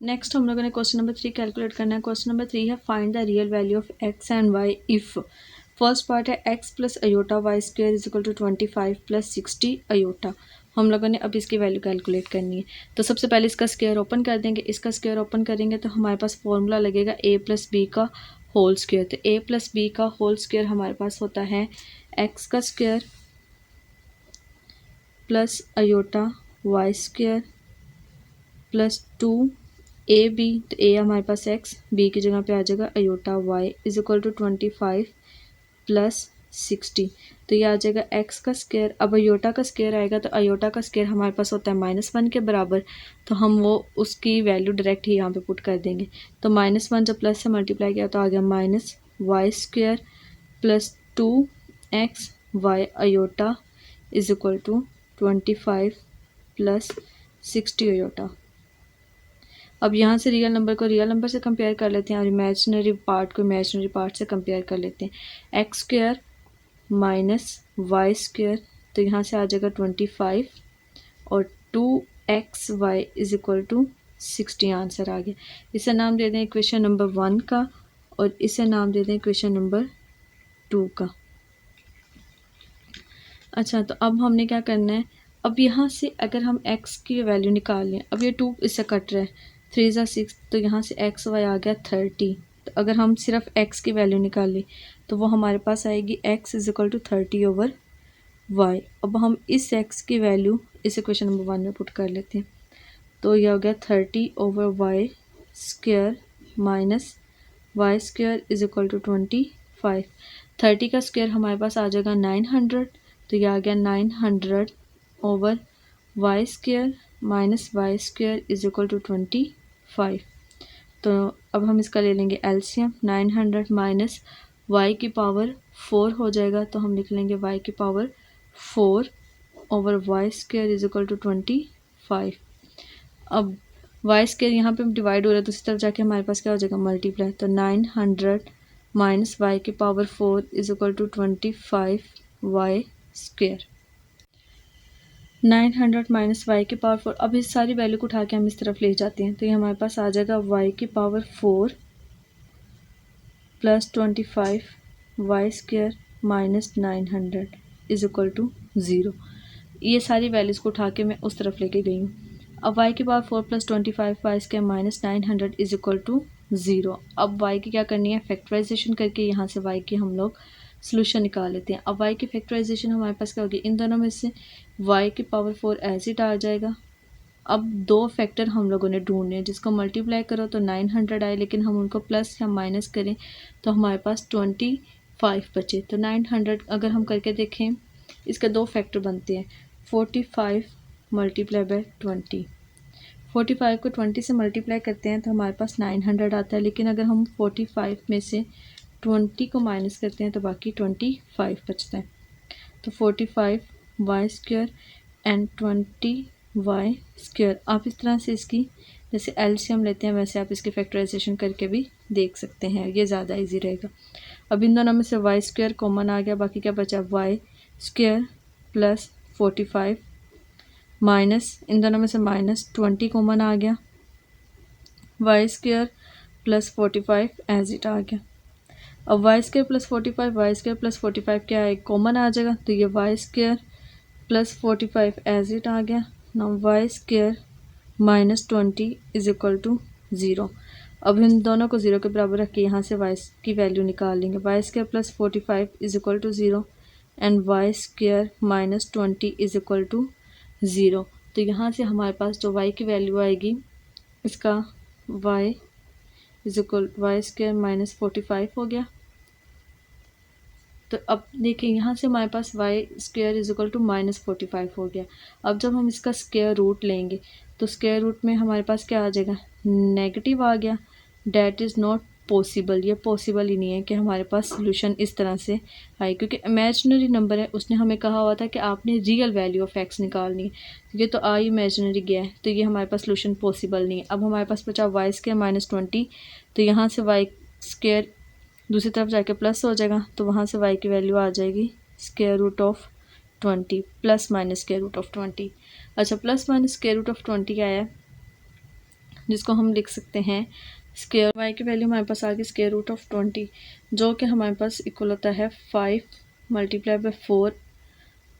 Next हम लोगों ने क्वेश्चन नंबर 3 कैलकुलेट करना है। क्वेश्चन नंबर 3 है find the real value of x and y if first part है x plus iota y square is equal to 25 plus 60 iota. हम लोगों ने अब इसकी वैल्यू कैलकुलेट करनी है। तो सबसे पहले इसका स्क्वायर ओपन कर देंगे। इसका स्क्वायर ओपन करेंगे तो हमारे पास फॉर्मूला लगेगा ए प्लस बी का होल स्क्वायर। तो ए प्लस बी का होल स्क्वायर हमारे पास होता है एक्स का square plus iota y square plus 2 A B. तो ए हमारे पास एक्स, बी की जगह पे आ जाएगा iota y is equal to 25 plus 60। तो ये आ जाएगा एक्स का स्क्वायर। अब अयोटा का स्क्वायर आएगा तो अयोटा का स्क्वायर हमारे पास होता है -1 के बराबर। तो हम वो उसकी वैल्यू डायरेक्ट ही यहाँ पे पुट कर देंगे। तो -1 जब प्लस से मल्टीप्लाई किया तो आ गया minus y square plus 2x y iota is equal to 25 plus 60 iota. अब यहाँ से रियल नंबर को रियल नंबर से कंपेयर कर लेते हैं और इमेजिनरी पार्ट को इमेजिनरी पार्ट से कंपेयर कर लेते हैं। X square minus y square, तो यहाँ से आ जाएगा 25 और 2xy is equal to 60 answer आ गया। इसे नाम दे दें इक्वेशन नंबर 1 का और इसे नाम दे दें इक्वेशन नंबर 2 का। अच्छा, तो अब हमने क्या करना है, अब यहाँ से अगर हम x की वैल्यू निकाल लें, अब ये 2 इससे कट रहा है, 3 ज़ा 6, तो यहाँ से एक्स वाई आ गया 30। तो अगर हम सिर्फ x की वैल्यू निकाल लें तो वो हमारे पास आएगी x is equal to 30 over y। अब हम इस x की वैल्यू इस इक्वेशन नंबर 1 में पुट कर लेते हैं। तो यह हो गया 30 over y square minus y square is equal to 25। 30 का स्क्वायर हमारे पास आ जाएगा 900। तो यह आ गया 900 over y square minus y square is equal to 25। तो अब हम इसका ले लेंगे एलसीएम। 900 माइनस वाई की पावर 4 हो जाएगा, तो हम लिख लेंगे वाई की power 4 over y square is equal to 25। अब वाई स्क्वायर यहाँ पे डिवाइड हो रहा है तो इसी तरफ जाके हमारे पास क्या हो जाएगा मल्टीप्लाई। तो 900 माइनस वाई की power 4 is equal to 25 y square. 900 minus y की पावर 4। अब इस सारी वैल्यू को उठा के हम इस तरफ ले जाते हैं तो ये हमारे पास आ जाएगा वाई की power 4 plus 25 y square minus 900 is equal to 0। ये सारी वैल्यूज़ को उठा के मैं उस तरफ लेके गई हूँ। अब y की power 4 plus 25 y square minus 900 is equal to 0। अब y की क्या करनी है, फैक्टराइजेशन करके यहाँ से y की हम लोग सोल्यूशन निकाल लेते हैं। अब y की फैक्टराइजेशन हमारे पास क्या होगी, इन दोनों में से y की पावर 4 ऐसे ही आ जाएगा। अब दो फैक्टर हम लोगों ने ढूंढने हैं, जिसको मल्टीप्लाई करो तो 900 आए, लेकिन हम उनको प्लस या माइनस करें तो हमारे पास 25 बचे। तो 900 अगर हम करके देखें, इसके दो फैक्टर बनते हैं, 45 मल्टीप्लाई बाय 20। 45 को 20 से मल्टीप्लाई करते हैं तो हमारे पास 900 आता है, लेकिन अगर हम 45 में से 20 को माइनस करते हैं तो बाकी 25 बचता है। तो 45 y square and 20 y square. आप इस तरह से इसकी जैसे एलसीएम लेते हैं वैसे आप इसकी फैक्टराइजेशन करके भी देख सकते हैं, ये ज़्यादा इजी रहेगा। अब इन दोनों में से वाई स्क्वायर कॉमन आ गया, बाकी क्या बचा, वाई स्क्वायर प्लस 45 माइनस इन दोनों में से माइनस 20 कॉमन आ गया, y square plus 45 as it आ गया। अब y square plus 45 y square plus 45 क्या है, कॉमन आ जाएगा, तो ये y square plus 45 as it आ गया। Now y square minus 20 is equal to 0। अब इन दोनों को 0 के बराबर रख के यहाँ से वाई की वैल्यू निकाल लेंगे। Y square plus 45 is equal to 0 and y square minus 20 is equal to 0। तो यहाँ से हमारे पास जो y की वैल्यू आएगी, इसका y is equal y square minus 45 हो गया। तो अब देखिए यहाँ से हमारे पास y square is equal to minus 45 हो गया। अब जब हम इसका स्क्वायर रूट लेंगे तो स्क्वायर रूट में हमारे पास क्या आ जाएगा, नेगेटिव आ गया। डैट इज़ नॉट पॉसिबल, ये पॉसिबल ही नहीं है कि हमारे पास सोल्यूशन इस तरह से आए, क्योंकि इमेजिनरी नंबर है। उसने हमें कहा हुआ था कि आपने रियल वैल्यू ऑफ एक्स निकालनी है, ये तो आई इमेजिनरी गया है, तो ये हमारे पास सोल्यूशन पॉसिबल नहीं है। अब हमारे पास बचा वाई स्क्वायर माइनस 20, तो यहाँ से वाई स्क्वायर दूसरी तरफ जाके प्लस हो जाएगा, तो वहाँ से y की वैल्यू आ जाएगी square root of 20 plus minus square root of 20। अच्छा, plus minus square root of 20 क्या है, जिसको हम लिख सकते हैं स्क्वायर। वाई की वैल्यू हमारे पास आ गई स्क्वायर रूट ऑफ 20, जो कि हमारे पास इक्वल होता है 5 मल्टीप्लाई बाय 4।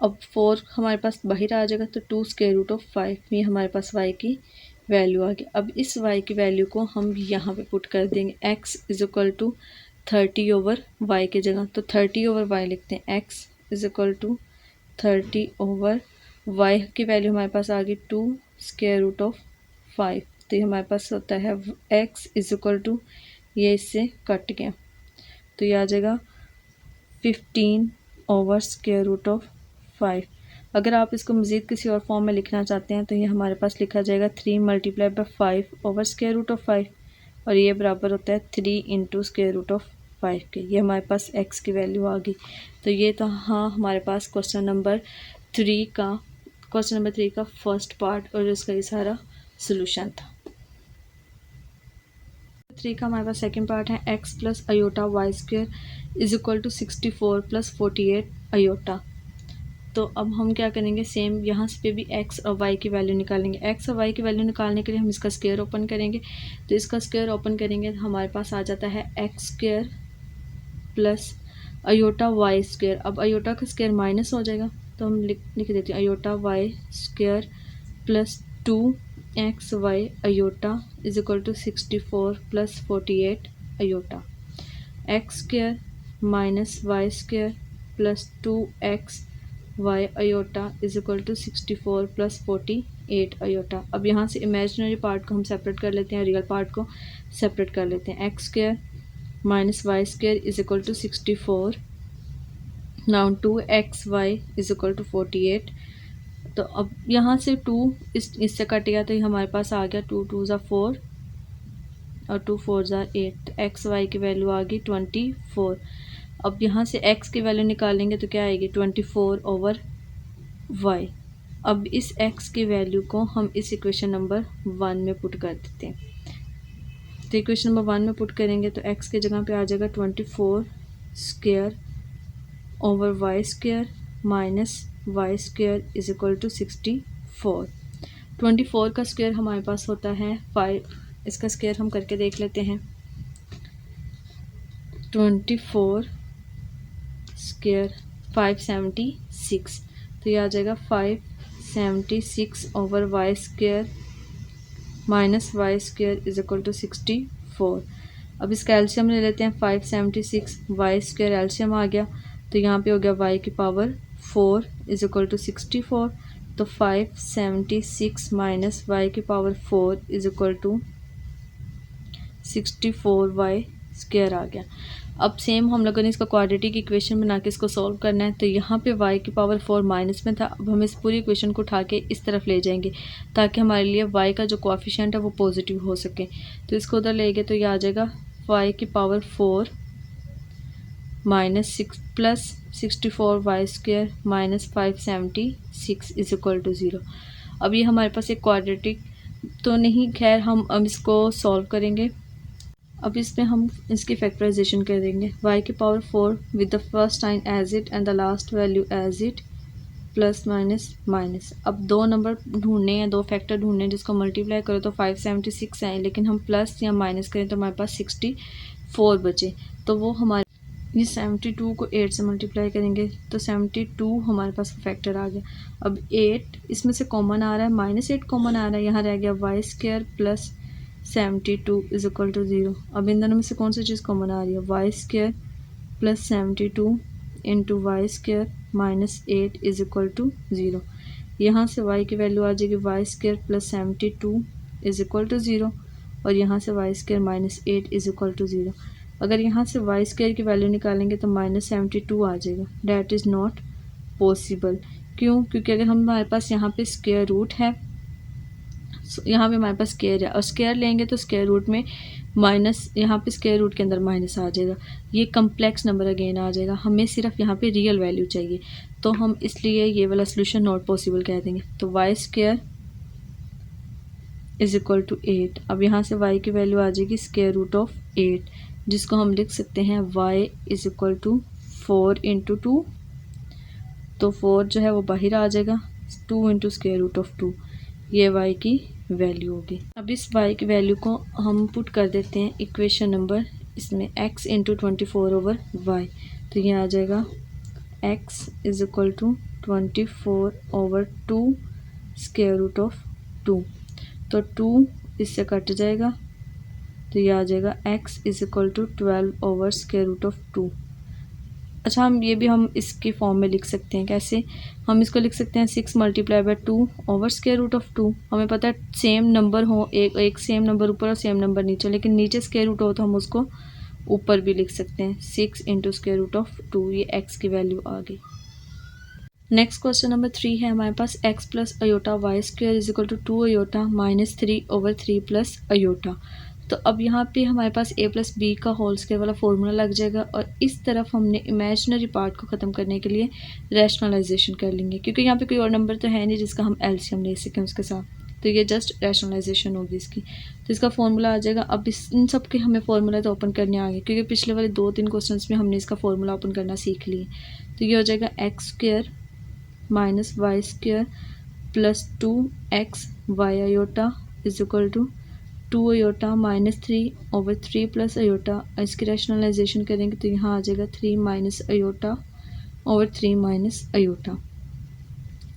अब 4 हमारे पास बाहर आ जाएगा तो 2 स्क्वायर रूट ऑफ 5, ये हमारे पास वाई की वैल्यू आ गई। अब इस वाई की वैल्यू को हम यहाँ पे पुट कर देंगे, x is equal to 30 over y की जगह, तो 30 ओवर वाई लिखते हैं। x is equal to 30 over y की वैल्यू हमारे पास आ गई 2 स्क्वायर रूट ऑफ 5, तो ये हमारे पास होता है x इज इक्वल टू, ये इससे कट गया तो ये आ जाएगा 15 ओवर स्क्वायर रूट ऑफ 5। अगर आप इसको मज़ीद किसी और फॉर्म में लिखना चाहते हैं तो ये हमारे पास लिखा जाएगा 3 multiply by 5 over square root of 5, और ये बराबर होता है 3 इंटू स्क्वायर रूट ऑफ 5 के। ये हमारे पास x की वैल्यू आ गई। तो ये तो हाँ हमारे पास क्वेश्चन नंबर 3 का फर्स्ट पार्ट और इसका ये सारा सोल्यूशन था। 3 का हमारे पास सेकंड पार्ट है x plus iota y square is equal to 64 plus 48 iota. तो अब हम क्या करेंगे, सेम यहाँ पे भी x और y की वैल्यू निकालेंगे। x और y की वैल्यू निकालने के लिए हम इसका स्क्वायर ओपन करेंगे, तो इसका स्क्वायर ओपन करेंगे तो हमारे पास आ जाता है x square plus iota y square. अब अयोटा का स्क्वायर माइनस हो जाएगा तो हम लिख देते हैं iota y square plus 2xy iota is equal to 64 plus 48 iota. x square minus y square plus 2xy iota is equal to 64 plus 48 iota. अब यहाँ से इमेजिनरी पार्ट को हम सेपरेट कर लेते हैं, रियल पार्ट को सेपरेट कर लेते हैं। x square minus y square is equal to 64, now 2xy is equal to 48। तो अब यहाँ से 2 इससे कट गया तो ये हमारे पास आ गया 2 2 ज़ा 4 और 2 4 ज़ा 8, तो एक्स वाई की वैल्यू आ गई 24। अब यहाँ से x की वैल्यू निकालेंगे तो क्या आएगी 24 ओवर y। अब इस x की वैल्यू को हम इस इक्वेशन नंबर 1 में पुट कर देते हैं। तो इक्वेशन नंबर 1 में पुट करेंगे तो x की जगह पे आ जाएगा 24 square over y square minus y square is equal to 64। 24 का स्क्वायर हमारे पास होता है 5, इसका स्क्वायर हम करके देख लेते हैं। 24 स्क्वायर 576, तो ये आ जाएगा 576 over y square minus y square is equal to 64। अब इसका एलसीएम ले लेते हैं, 576 वाई स्क्वायर एलसीएम आ गया तो यहाँ पे हो गया y की पावर 4 इज इक्वल टू 64, तो 576 माइनस वाई की power 4 is equal to 64 y square आ गया। अब सेम हम लोगों ने इसका क्वाड्रेटिक इक्वेशन बना के इसको सॉल्व करना है, तो यहाँ पे y की पावर 4 माइनस में था। अब हम इस पूरी इक्वेशन को उठा के इस तरफ ले जाएंगे ताकि हमारे लिए y का जो कोएफिशिएंट है वो पॉजिटिव हो सके। तो इसको उधर ले गए तो ये आ जाएगा y की power 4 minus 6 plus 64 y square minus 576 is equal to 0। अब ये हमारे पास एक क्वाड्रेटिक तो नहीं, खैर हम अब इसको सॉल्व करेंगे। अब इसमें हम इसकी फैक्टराइजेशन करेंगे, y की power 4 with the first sign as it and the last value as it plus minus minus. अब दो नंबर ढूंढने हैं, दो फैक्टर ढूंढने हैं जिसको मल्टीप्लाई करो तो 576 आए, लेकिन हम प्लस या माइनस करें तो हमारे पास 64 बचे। तो वो हमारे ये 72 को 8 से मल्टीप्लाई करेंगे तो 72 हमारे पास फैक्टर आ गया। अब 8 इसमें से कॉमन आ रहा है, -8 कॉमन आ रहा है, यहाँ रह गया y square plus 72 is equal to 0। अब इन दोनों में से कौन सी चीज़ कॉमन आ रही है, y square plus 72 into y square minus 8 is equal to 0। यहाँ से y की वैल्यू आ जाएगी y square plus 72 is equal to 0, और यहाँ से y square minus 8 is equal to 0। अगर यहाँ से वाई स्क्वायर की वैल्यू निकालेंगे तो -72 आ जाएगा। That is not possible. क्यों? क्योंकि अगर हमारे पास यहाँ पे स्क्वायर रूट है, यहाँ पे हमारे पास स्क्वायर है और स्क्वायर लेंगे तो स्क्वायर रूट में माइनस, यहाँ पे स्क्वायर रूट के अंदर माइनस आ जाएगा, ये कम्प्लेक्स नंबर अगेन आ जाएगा। हमें सिर्फ यहाँ पे रियल वैल्यू चाहिए, तो हम इसलिए ये वाला सोल्यूशन नॉट पॉसिबल कह देंगे। तो y square is equal to 8। अब यहाँ से y की वैल्यू आ जाएगी स्क्वायर रूट ऑफ 8, जिसको हम लिख सकते हैं y is equal to 4 into 2, तो 4 जो है वो बाहर आ जाएगा, 2 इंटू स्क्वायर रूट ऑफ 2, ये y की वैल्यू होगी। अब इस y की वैल्यू को हम पुट कर देते हैं इक्वेशन नंबर इसमें x इंटू 24/y। तो ये आ जाएगा x is equal to 24/2 square root of 2। तो 2 इससे कट जाएगा तो ये आ जाएगा x is equal to 12 square root of 2। अच्छा, हम इसके फॉर्म में लिख सकते हैं। कैसे? हम इसको लिख सकते हैं 6 × 2 स्क्वायर रूट ऑफ 2। हमें पता है सेम नंबर हो, एक सेम नंबर ऊपर और सेम नंबर नीचे, लेकिन नीचे स्क्वायर रूट हो तो हम उसको ऊपर भी लिख सकते हैं। 6 × स्क्वायर रूट ऑफ 2, ये x की वैल्यू आ गई। नेक्स्ट क्वेश्चन नंबर 3 है हमारे पास x plus iota y square is equal to 2 iota minus 3/3 plus iota. तो अब यहाँ पे हमारे पास a प्लस बी का होल स्क्वायर वाला फॉर्मूला लग जाएगा और इस तरफ हमने इमेजिनरी पार्ट को ख़त्म करने के लिए रैशनलाइजेशन कर लेंगे, क्योंकि यहाँ पे कोई और नंबर तो है नहीं जिसका हम एलसीएम ले सकें उसके साथ। तो ये जस्ट रैशनलाइजेशन होगी इसकी। तो इसका फॉर्मूला आ जाएगा। अब इन सब के हमें फॉर्मूला तो ओपन करने आ गए, क्योंकि पिछले वाले 2-3 क्वेश्चन में हमने इसका फॉर्मूला ओपन करना सीख लिए। तो ये हो जाएगा x square minus y square plus 2x y iota is equal to 2 iota minus 3/3 plus iota. इसकी रैशनलाइजेशन करेंगे तो यहाँ आ जाएगा 3 minus iota over 3 minus iota.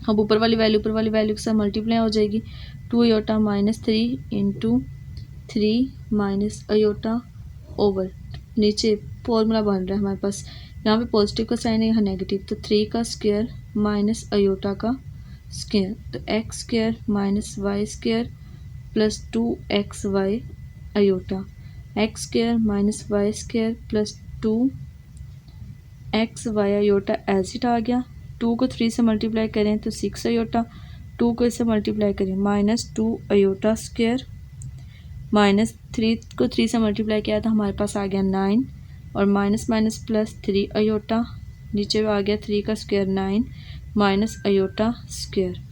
अब ऊपर वाली वैल्यू के साथ मल्टीप्लाई हो जाएगी। 2 iota minus 3 into 3 minus iota over नीचे फॉर्मूला बन रहा है हमारे पास, यहाँ पे पॉजिटिव का साइन है, यहाँ नेगेटिव। तो 3 का स्क्वायर माइनस अयोटा का स्क्वायर। तो x square minus y square plus 2x y iota. X square minus y square plus 2x y iota as it आ गया। 2 को 3 से मल्टीप्लाई करें तो 6 अयोटा, 2 को इससे मल्टीप्लाई करें माइनस 2 अयोटा स्क्वायर, माइनस 3 को 3 से मल्टीप्लाई किया तो हमारे पास आ गया 9 और माइनस माइनस प्लस 3 अयोटा, नीचे आ गया 3 का square 9 minus iota square.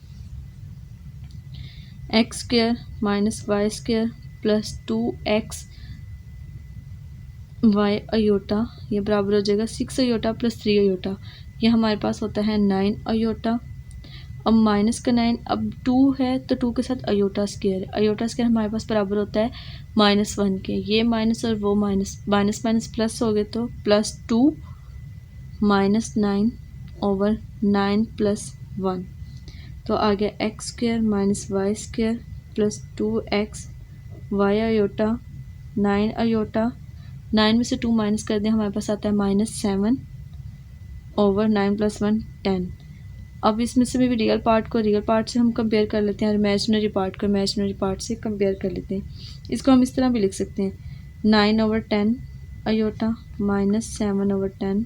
X square minus y square plus 2x y iota, ये बराबर हो जाएगा 6 अयोटा प्लस 3 अयोटा। ये हमारे पास होता है 9 अयोटा। अब माइनस का 9, अब 2 है तो 2 के साथ अयोटा स्क्वायर, अयोटा स्क्वायर हमारे पास बराबर होता है -1 के। ये माइनस और वो माइनस, माइनस माइनस प्लस हो गए तो प्लस 2 माइनस 9 ओवर 9 प्लस 1। तो आ गया x square minus y square plus 2x y iota 9 iota. 9 में से 2 माइनस कर दें हमारे पास आता है -7 ओवर 9 प्लस 1 10। अब इसमें से भी रियल पार्ट से हम कंपेयर कर लेते हैं और इमेजिनरी पार्ट को इमेजिनरी पार्ट से कंपेयर कर लेते हैं। इसको हम इस तरह भी लिख सकते हैं 9/10 अयोटा माइनस 7/10।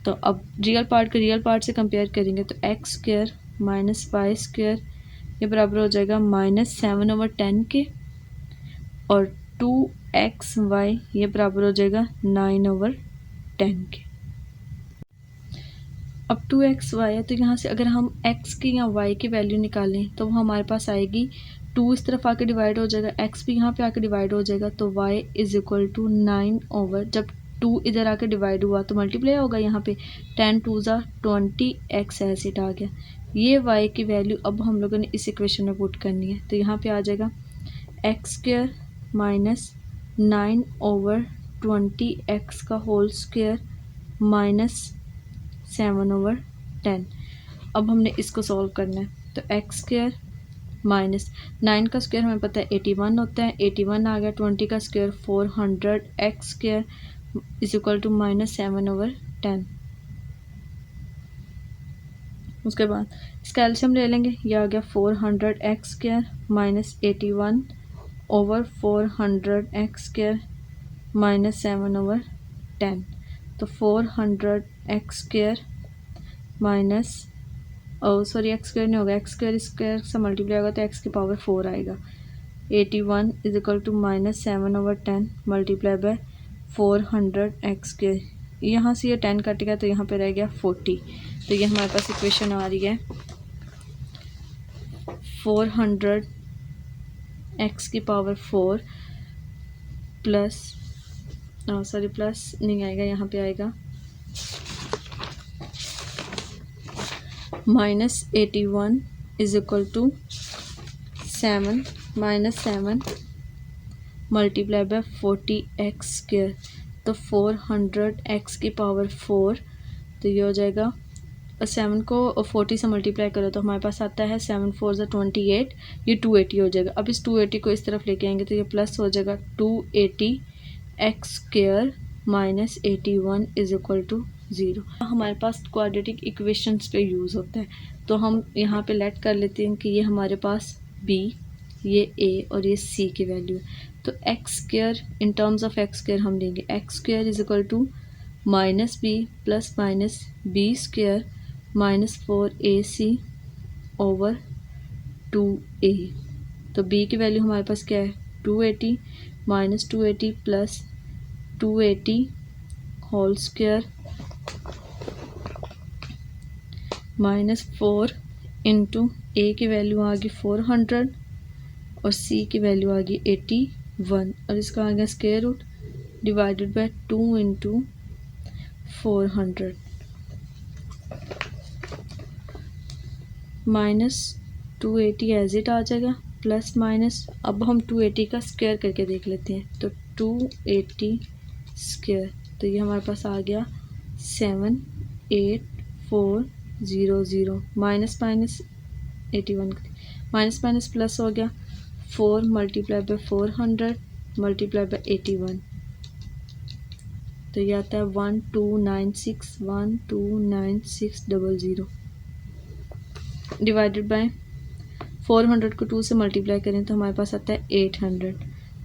तो अब रियल पार्ट से कंपेयर करेंगे तो x square minus y square ये बराबर हो जाएगा -7/10 के, और 2xy ये बराबर हो जाएगा 9/10 के। अब 2xy है तो यहाँ से अगर हम x की या y की वैल्यू निकालें तो वो हमारे पास आएगी 2 इस तरफ आके डिवाइड हो जाएगा, x भी यहाँ पे आके डिवाइड हो जाएगा। तो y is equal to 9 over, जब 2 इधर आके डिवाइड हुआ तो मल्टीप्लाई होगा यहाँ पे 10 2 ज़ा 20x ऐसे आ गया। ये y की वैल्यू अब हम लोगों ने इस इक्वेशन में पुट करनी है। तो यहाँ पे आ जाएगा x square minus 9 over 20x का होल स्क्वायर माइनस 7/10। अब हमने इसको सॉल्व करना है। तो एक्स स्क्वायर माइनस 9 का स्क्वायर हमें पता है 81 होता है, 81 आ गया। 20 का square 400 x square is equal to -7/10। उसके बाद इसका एलसीएम ले लेंगे, ये आ गया 400 x square minus 81 over 400 x square minus 7/10। तो 400 x square minus x square नहीं होगा, एक्स स्क्वायर से मल्टीप्लाई होगा तो एक्स की पावर 4 आएगा। 81 is equal to -7/10 multiply by 400 x square. यहाँ से ये 10 कटेगा तो यहाँ पे रह गया 40। तो ये हमारे पास इक्वेशन आ रही है 400 एक्स की पावर 4 प्लस प्लस नहीं आएगा, यहाँ पे आएगा -81 is equal to 7 -7 multiply by 40x², तो 400x की पावर 4, तो ये हो जाएगा 7 को 40 से मल्टीप्लाई करो तो हमारे पास आता है 7 4 ज़ा 28, ये 280 हो जाएगा। अब इस 280 को इस तरफ लेके आएंगे तो ये प्लस हो जाएगा 280x² -81 इज इक्वल टू 0। हमारे पास क्वाड्रेटिक इक्वेशंस पे यूज़ होता है, तो हम यहाँ पे लेट कर लेते हैं कि ये हमारे पास b, ये a और ये c की वैल्यू है। तो x² in terms of x² हम लेंगे x² is equal to -b plus minus b² -4ac over 2a। तो b की वैल्यू हमारे पास क्या है 280 -280 plus 280 whole square -4 into a की वैल्यू आ गई 400 और c की वैल्यू आ गई 81 और इसका आ गया square root divided by 2 into 400 -280 as it आ जाएगा प्लस माइनस। अब हम 280 का स्क्वायर करके देख लेते हैं, तो 280 स्क्वायर, तो ये हमारे पास आ गया 78400 minus minus 81 minus minus plus हो गया 4 मल्टीप्लाई बाय 400 मल्टीप्लाई बाय 81, तो ये आता है 129600 डिवाइडेड बाय 400 को 2 से मल्टीप्लाई करें तो हमारे पास आता है 800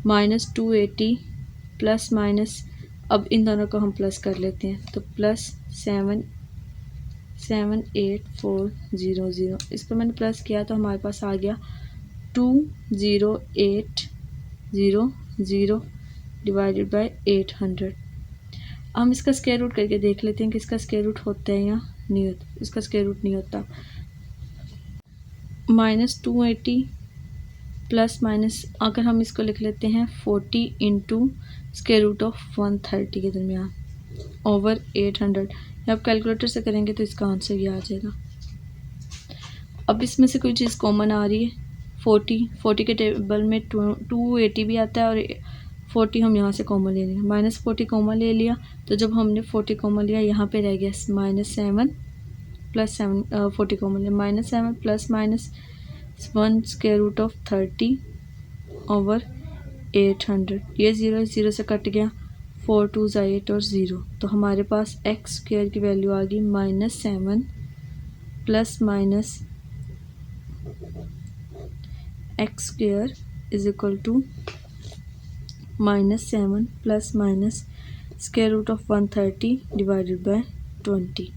-280 प्लस माइनस। अब इन दोनों को हम प्लस कर लेते हैं, तो प्लस 78400, इस पर मैंने प्लस किया तो हमारे पास आ गया 20800 डिवाइडेड बाय 800। हम इसका स्क्वायर रूट करके देख लेते हैं कि इसका स्क्वायर रूट होता है या नहीं होता। इसका स्क्वायर रूट नहीं होता। -280 प्लस माइनस, अगर हम इसको लिख लेते हैं 40 इंटू स्क्वायर रूट ऑफ 130 के दरमियान ओवर 800, या आप कैलकुलेटर से करेंगे तो इसका आंसर ये आ जाएगा। अब इसमें से कोई चीज़ कॉमन आ रही है 40 के टेबल में 280 भी आता है और 40 हम यहाँ से कॉमन ले लेंगे, -40 कॉमन ले लिया, तो जब हमने 40 कॉमन लिया यहाँ पे रह गया -7 प्लस 7 40 कॉमन लिया -7 plus minus 1 square root of 30 over 800, ये 0 से कट गया 4 2 8 और 0, तो हमारे पास x² की वैल्यू आ गई -7 plus minus x² is equal to -7 plus minus square root of 130 divided by 20।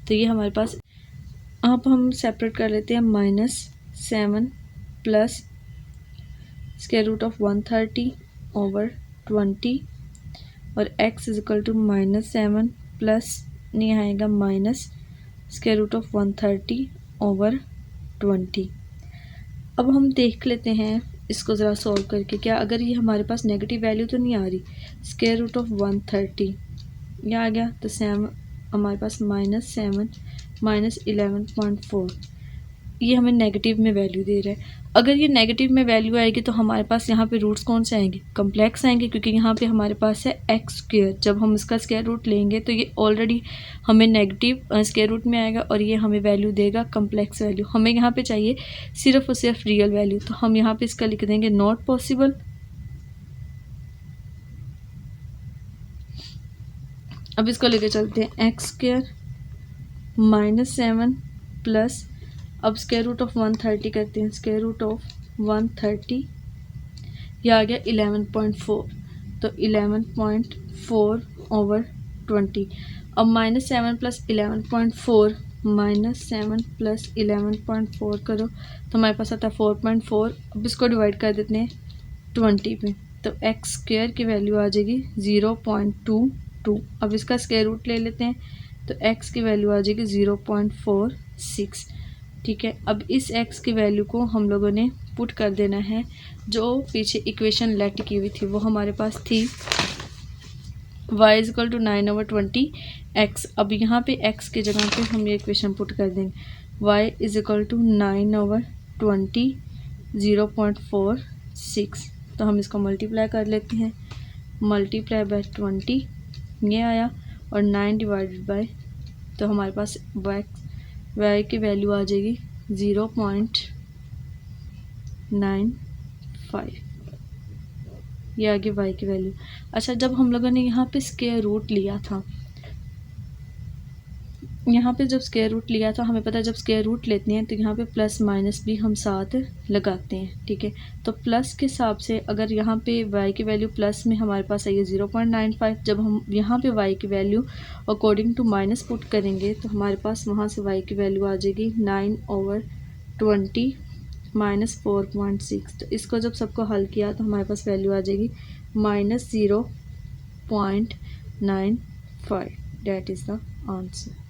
तो ये हमारे पास, अब हम सेपरेट कर लेते हैं -7 plus square root of 130 over 20 और x is equal to -7 plus नहीं आएगा minus square root of 130 over 20। अब हम देख लेते हैं इसको ज़रा सॉल्व करके, क्या अगर ये हमारे पास नेगेटिव वैल्यू तो नहीं आ रही। स्क्वायर रूट ऑफ 130 ये आ गया, तो हमारे पास -7 -11.4, ये हमें नेगेटिव में वैल्यू दे रहा है। अगर ये नेगेटिव में वैल्यू आएगी तो हमारे पास यहाँ पे रूट्स कौन से आएंगे, कम्प्लेक्स आएंगे, क्योंकि यहाँ पे हमारे पास है x²। जब हम इसका स्क्वायर रूट लेंगे तो ये ऑलरेडी हमें नेगेटिव स्क्वायर रूट में आएगा और ये हमें वैल्यू देगा कम्प्लेक्स वैल्यू। हमें यहाँ पे चाहिए सिर्फ और सिर्फ रियल वैल्यू, तो हम यहाँ पे इसका लिख देंगे नॉट पॉसिबल। अब इसको लेके चलते हैं x² -7 प्लस, अब स्क्वायर रूट ऑफ 130 करते हैं, स्क्वायर रूट ऑफ 130 यह आ गया 11.4, तो 11.4 ओवर 20। अब -7 प्लस 11.4 -7 प्लस 11.4 करो तो हमारे पास आता है 4.4। अब इसको डिवाइड कर देते हैं 20 पे, तो x² की वैल्यू आ जाएगी 0.22। अब इसका स्क्वायर रूट ले लेते हैं तो x की वैल्यू आ जाएगी 0.46। ठीक है, अब इस x की वैल्यू को हम लोगों ने पुट कर देना है, जो पीछे इक्वेशन लेट की हुई थी वो हमारे पास थी y = 9/20x। अब यहाँ पे x की जगह पे हम ये इक्वेशन पुट कर देंगे, y = 9/20 0.46। तो हम इसको मल्टीप्लाई कर लेते हैं, मल्टीप्लाई बाय 20 ये आया, और 9 डिवाइडेड बाय, तो हमारे पास वाई की वैल्यू आ जाएगी 0.95। ये आगे वाई की वैल्यू। अच्छा, जब हम लोगों ने यहाँ पे स्क्वायर रूट लिया था, यहाँ पे जब स्क्वायर रूट लिया था, हमें पता है जब स्क्वायर रूट लेते हैं तो यहाँ पे प्लस माइनस भी हम साथ लगाते हैं, ठीक है। तो प्लस के हिसाब से अगर यहाँ पे y की वैल्यू प्लस में हमारे पास आई है 0.95, जब हम यहाँ पे y की value according to minus put करेंगे तो हमारे पास वहाँ से y की वैल्यू आ जाएगी 9/20 माइनस 4.6। तो इसको जब सबको हल किया तो हमारे पास वैल्यू आ जाएगी -0.95। That is the answer.